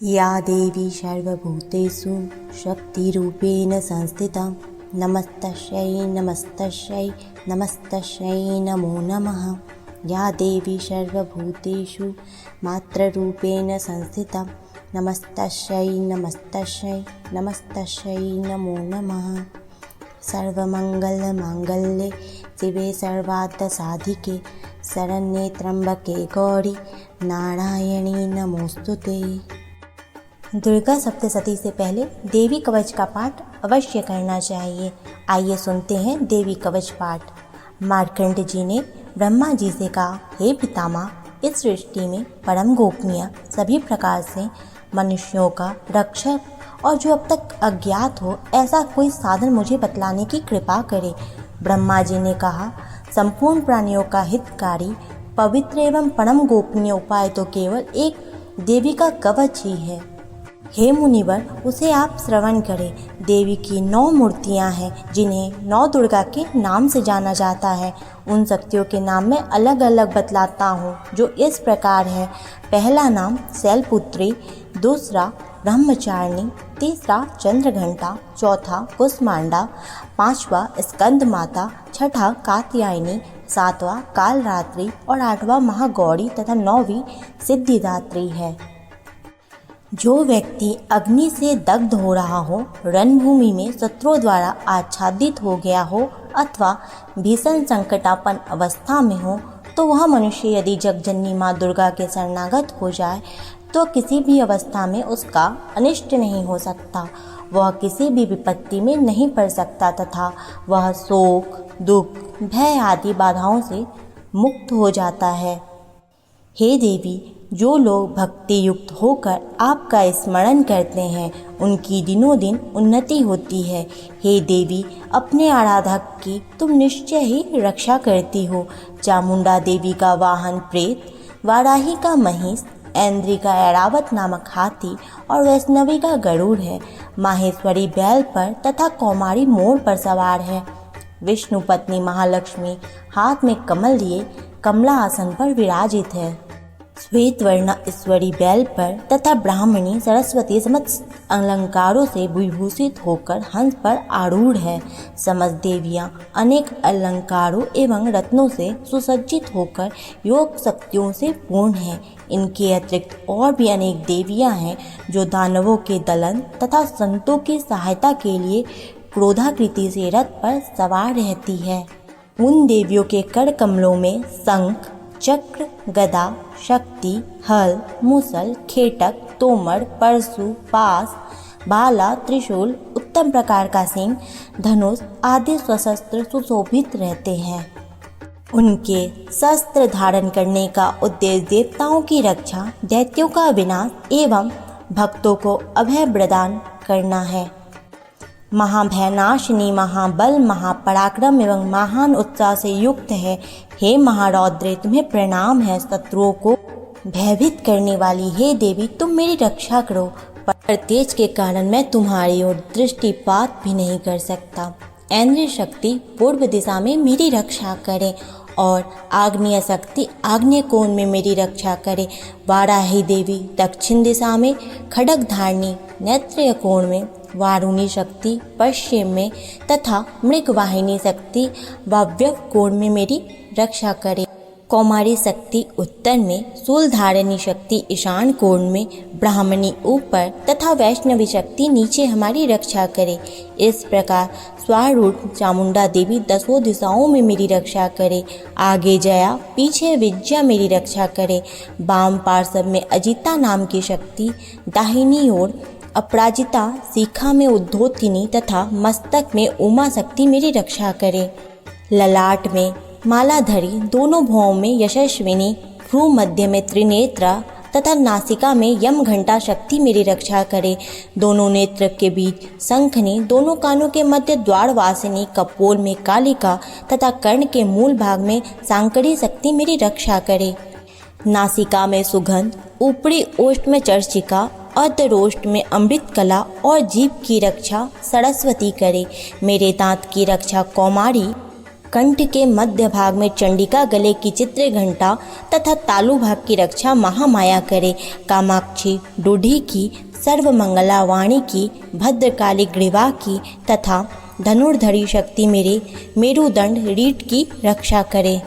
या देवी सर्वभूतेषु शक्तिरूपेण संस्थिता नमस्तस्यै नमस्तस्यै नमस्तस्यै नमो नमः। या देवी सर्वभूतेषु मातृरूपेण संस्थिता नमस्तस्यै नमस्तस्यै नमस्तस्यै नमो नमः। सर्वमङ्गलमाङ्गल्ये शिवे सर्वार्थसाधिके शरण्ये त्र्यम्बके गौरी नारायणी नमोस्तुते। दुर्गा सप्तशती से पहले देवी कवच का पाठ अवश्य करना चाहिए। आइए सुनते हैं देवी कवच पाठ। मार्कंड जी ने ब्रह्मा जी से कहा, हे पितामह, इस सृष्टि में परम गोपनीय सभी प्रकार से मनुष्यों का रक्षक और जो अब तक अज्ञात हो ऐसा कोई साधन मुझे बतलाने की कृपा करे। ब्रह्मा जी ने कहा, संपूर्ण प्राणियों का हितकारी पवित्र एवं परम गोपनीय उपाय तो केवल एक देवी का कवच ही है। हे मुनिवर, उसे आप श्रवण करें। देवी की 9 मूर्तियां हैं जिन्हें 9 दुर्गा के नाम से जाना जाता है। उन शक्तियों के नाम मैं अलग अलग बतलाता हूँ, जो इस प्रकार है। पहला नाम शैलपुत्री, दूसरा ब्रह्मचारिणी, तीसरा चंद्रघंटा, चौथा कुष्मांडा, पांचवा स्कंद माता, छठा कात्यायनी, सातवां कालरात्रि और आठवां महागौरी तथा 9वीं सिद्धिदात्री है। जो व्यक्ति अग्नि से दग्ध हो रहा हो, रणभूमि में शत्रुओं द्वारा आच्छादित हो गया हो अथवा भीषण संकटापन्न अवस्था में हो, तो वह मनुष्य यदि जगजननी माँ दुर्गा के शरणागत हो जाए तो किसी भी अवस्था में उसका अनिष्ट नहीं हो सकता। वह किसी भी विपत्ति में नहीं पड़ सकता तथा वह शोक, दुख, भय आदि बाधाओं से मुक्त हो जाता है। हे देवी, जो लोग भक्ति युक्त होकर आपका स्मरण करते हैं उनकी दिनों दिन उन्नति होती है। हे देवी, अपने आराधक की तुम निश्चय ही रक्षा करती हो। चामुंडा देवी का वाहन प्रेत, वाराही का महिष, ऐन्द्री का ऐरावत नामक हाथी और वैष्णवी का गरुड़ है। माहेश्वरी बैल पर तथा कौमारी मोर पर सवार है। विष्णु पत्नी महालक्ष्मी हाथ में कमल लिए कमला आसन पर विराजित है। श्वेत वर्ण ईश्वरी बैल पर तथा ब्राह्मणी सरस्वती समस्त अलंकारों से विभूषित होकर हंस पर आरूढ़ है। समस्त देवियां अनेक अलंकारों एवं रत्नों से सुसज्जित होकर योग शक्तियों से पूर्ण हैं। इनके अतिरिक्त और भी अनेक देवियां हैं जो दानवों के दलन तथा संतों की सहायता के लिए क्रोधाकृति से रथ पर सवार रहती है। उन देवियों के कर कमलों में शंख, चक्र, गदा, शक्ति, हल, मूसल, खेटक, तोमर, परशु, पास, भाला, त्रिशूल, उत्तम प्रकार का सिंह, धनुष आदि सशस्त्र सुशोभित रहते हैं। उनके शस्त्र धारण करने का उद्देश्य देवताओं की रक्षा, दैत्यों का विनाश एवं भक्तों को अभय प्रदान करना है। महाभयनाशिनी, महाबल, महापराक्रम एवं महान उत्साह से युक्त है। हे महारौद्रे, तुम्हें प्रणाम है। शत्रुओं को भयभीत करने वाली हे देवी, तुम मेरी रक्षा करो। पर तेज के कारण मैं तुम्हारी ओर दृष्टिपात भी नहीं कर सकता। ऐन्द्रिय शक्ति पूर्व दिशा में मेरी रक्षा करे और आग्नेय शक्ति आग्नेय कोण में मेरी रक्षा करे। वाराही देवी दक्षिण दिशा में, खड्ग धारणी नेत्रीय कोण में, वारुणी शक्ति पश्चिम में तथा मृगवाहिनी शक्ति वायव्य कोण में मेरी रक्षा करे। कौमारी शक्ति उत्तर में, शूलधारिणी शक्ति ईशान कोण में, ब्राह्मणी ऊपर तथा वैष्णवी शक्ति नीचे हमारी रक्षा करे। इस प्रकार स्वारूढ़ चामुंडा देवी 10 दिशाओं में मेरी रक्षा करे। आगे जया, पीछे विजया मेरी रक्षा करे। वाम पार्श्व में अजिता नाम की शक्ति, दाहिनी ओर अपराजिता, शिखा में उद्धोतिनी तथा मस्तक में उमा शक्ति मेरी रक्षा करे। ललाट में मालाधरी, दोनों भुवों में यशस्विनी, भ्रू मध्य में त्रिनेत्रा तथा नासिका में यम घंटा शक्ति मेरी रक्षा करे। दोनों नेत्र के बीच शंखनी, दोनों कानों के मध्य द्वारवासिनी, कपोल में कालिका तथा कर्ण के मूल भाग में सांकड़ी शक्ति मेरी रक्षा करे। नासिका में सुगंध, ऊपरी ओष्ठ में चर्चिका, अर्धरोष्ट में अमृत कला और जीभ की रक्षा सरस्वती करे। मेरे दांत की रक्षा कौमारी, कंठ के मध्य भाग में चंडिका, गले की चित्र घंटा तथा तालु भाग की रक्षा महामाया करे। कामाक्षी, रूढ़ी की, सर्वमंगला वाणी की, भद्रकाली ग्रीवा की तथा धनुर्धरी शक्ति मेरे मेरुदंड रीढ़ की रक्षा करे।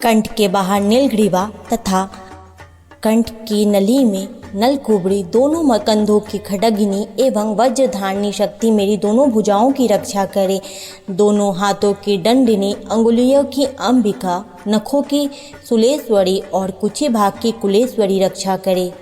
कंठ के बाहर नीलग्रीवा तथा कंठ की नली में नलकुबड़ी, दोनों मकंधों की खड्गनी एवं वज्रधारणी शक्ति मेरी दोनों भुजाओं की रक्षा करे। दोनों हाथों की दंडिनी, अंगुलियों की अंबिका, नखों की सुलेश्वरी और कुची भाग की कुलेश्वरी रक्षा करे।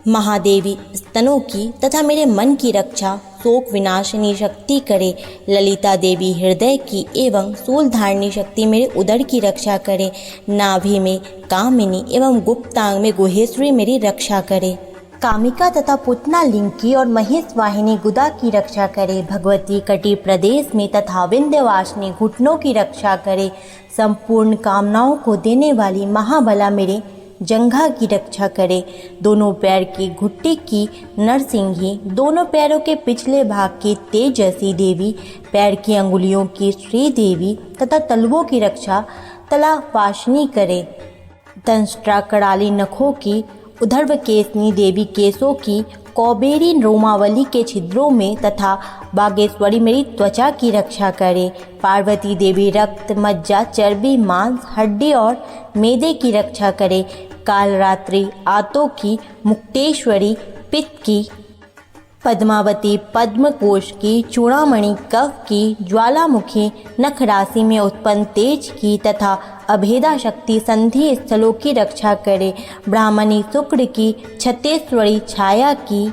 महादेवी स्तनों की तथा मेरे मन की रक्षा शोक विनाशिनी शक्ति करे। ललिता देवी हृदय की एवं शूलधारिणी शक्ति मेरे उदर की रक्षा करे। नाभि में कामिनी एवं गुप्तांग में गुहेश्वरी मेरी रक्षा करे। कामिका तथा पुतना लिंग की और महेश वाहिनी गुदा की रक्षा करे। भगवती कटी प्रदेश में तथा विंध्यवासिनी घुटनों की रक्षा करे। संपूर्ण कामनाओं को देने वाली महाबला मेरे जंघा की रक्षा करे। दोनों पैर की घुट्टी की नरसिंही, दोनों पैरों के पिछले भाग की तेजसी देवी, पैर की अंगुलियों की श्री देवी तथा तलवों की रक्षा तलावासिनी करे। दंष्ट्रा कराली नखों की, उधर्व केसनी देवी केसों की, कौबेरी रोमावली के छिद्रों में तथा बागेश्वरी मेरी त्वचा की रक्षा करे। पार्वती देवी रक्त, मज्जा, चर्बी, मांस, हड्डी और मेदे की रक्षा करे। कालरात्रि आतों की, मुक्तेश्वरी पित्त की, पद्मावती पद्मकोश की, चूड़ामणि कफ की, ज्वालामुखी नख राशि में उत्पन्न तेज की तथा अभेदा शक्ति संधि स्थलों की रक्षा करे। ब्राह्मणी शुक्र की, छत्तेश्वरी छाया की,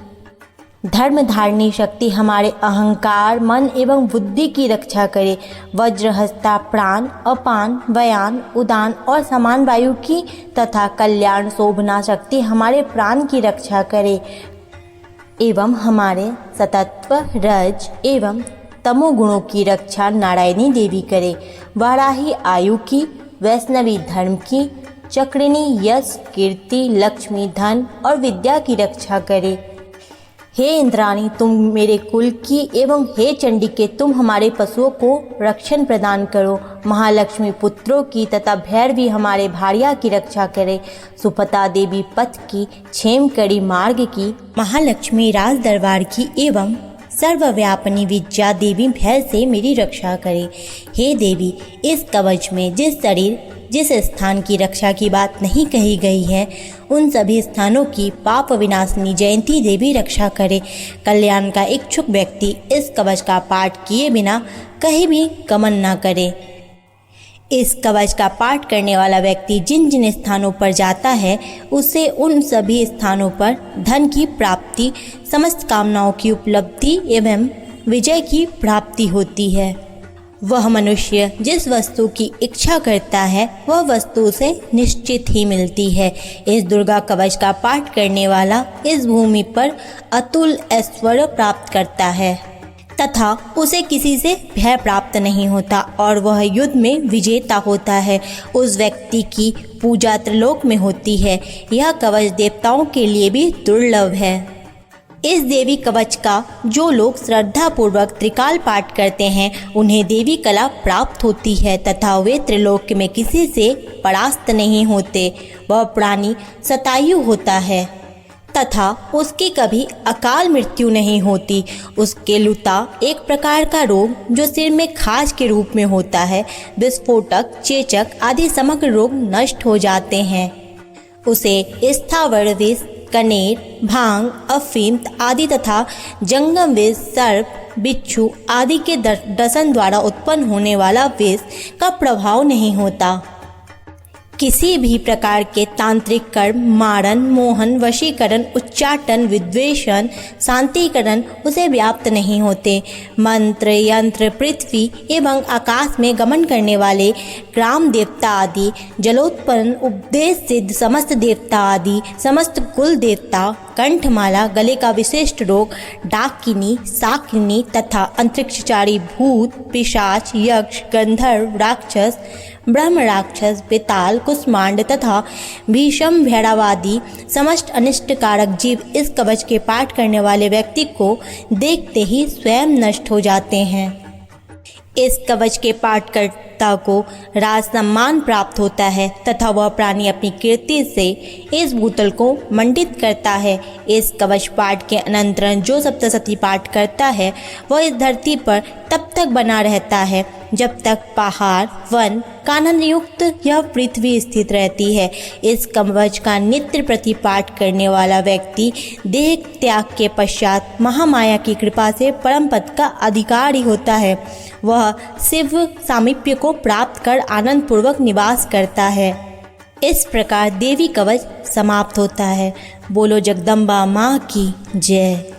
धर्मधारिणी शक्ति हमारे अहंकार, मन एवं बुद्धि की रक्षा करे। वज्रहस्ता प्राण, अपान, व्यान, उदान और समान वायु की तथा कल्याण शोभना शक्ति हमारे प्राण की रक्षा करे एवं हमारे सतत्व, रज एवं तमोगुणों की रक्षा नारायणी देवी करे। वाराही आयु की, वैष्णवी धर्म की, चक्रिणी यश, कीर्ति, लक्ष्मी, धन और विद्या की रक्षा करे। हे इंद्राणी, तुम मेरे कुल की एवं हे चंडिके, तुम हमारे पशुओं को रक्षण प्रदान करो। महालक्ष्मी पुत्रों की तथा भैरवी हमारे भार्या की रक्षा करे। सुपता देवी पथ की, क्षेमकरी मार्ग की, महालक्ष्मी राज दरबार की एवं सर्वव्यापिनी विद्या देवी भय से मेरी रक्षा करे। हे देवी, इस कवच में जिस शरीर जिस स्थान की रक्षा की बात नहीं कही गई है, उन सभी स्थानों की पाप विनाशिनी जयंती देवी रक्षा करे। कल्याण का इच्छुक व्यक्ति इस कवच का पाठ किए बिना कहीं भी गमन न करे। इस कवच का पाठ करने वाला व्यक्ति जिन जिन स्थानों पर जाता है, उससे उन सभी स्थानों पर धन की प्राप्ति, समस्त कामनाओं की उपलब्धि एवं विजय की प्राप्ति होती है। वह मनुष्य जिस वस्तु की इच्छा करता है, वह वस्तु उसे निश्चित ही मिलती है। इस दुर्गा कवच का पाठ करने वाला इस भूमि पर अतुल ऐश्वर्य प्राप्त करता है तथा उसे किसी से भय प्राप्त नहीं होता और वह युद्ध में विजेता होता है। उस व्यक्ति की पूजा त्रिलोक में होती है। यह कवच देवताओं के लिए भी दुर्लभ है। इस देवी कवच का जो लोग श्रद्धा पूर्वक त्रिकाल पाठ करते हैं, उन्हें देवी कला प्राप्त होती है तथा वे त्रिलोक में किसी से परास्त नहीं होते। वह प्राणी शतायु होता है तथा उसकी कभी अकाल मृत्यु नहीं होती। उसके लुता एक प्रकार का रोग जो सिर में खाज के रूप में होता है, विस्फोटक, चेचक आदि समग्र रोग नष्ट हो जाते हैं। उसे स्थावर विष, कनेर, भांग, अफीम आदि तथा जंगम विष, सर्प, बिच्छू आदि के दंशन द्वारा उत्पन्न होने वाला विष का प्रभाव नहीं होता। किसी भी प्रकार के तांत्रिक कर्म, मारण, मोहन, वशीकरण, उच्चाटन, विद्वेषण, शांतिकरण उसे व्याप्त नहीं होते। मंत्र, यंत्र, पृथ्वी एवं आकाश में गमन करने वाले ग्राम देवता आदि, जलोत्पन्न, उपदेश सिद्ध समस्त देवता आदि, समस्त कुल देवता, कंठमाला, गले का विशिष्ट रोग, डाकिनी, शाकिनी तथा अंतरिक्षचारी भूत, पिशाच, यक्ष, गंधर्व, राक्षस, ब्रह्म राक्षस, बेताल, कुष्मांड तथा भीषम भैरवादि समस्त अनिष्टकारक जीव इस कवच के पाठ करने वाले व्यक्ति को देखते ही स्वयं नष्ट हो जाते हैं। इस कवच के पाठकर्ता को राज सम्मान प्राप्त होता है तथा वह प्राणी अपनी कीर्ति से इस भूतल को मंडित करता है। इस कवच पाठ के अनंतरण जो सप्तशती पाठ करता है वह इस धरती पर तब तक बना रहता है जब तक पहाड़, वन, कानन युक्त यह पृथ्वी स्थित रहती है। इस कवच का नित्य प्रतिपाठ करने वाला व्यक्ति देह त्याग के पश्चात महामाया की कृपा से परम पद का अधिकारी होता है। वह शिव सामीप्य को प्राप्त कर आनंद पूर्वक निवास करता है। इस प्रकार देवी कवच समाप्त होता है। बोलो जगदम्बा माँ की जय।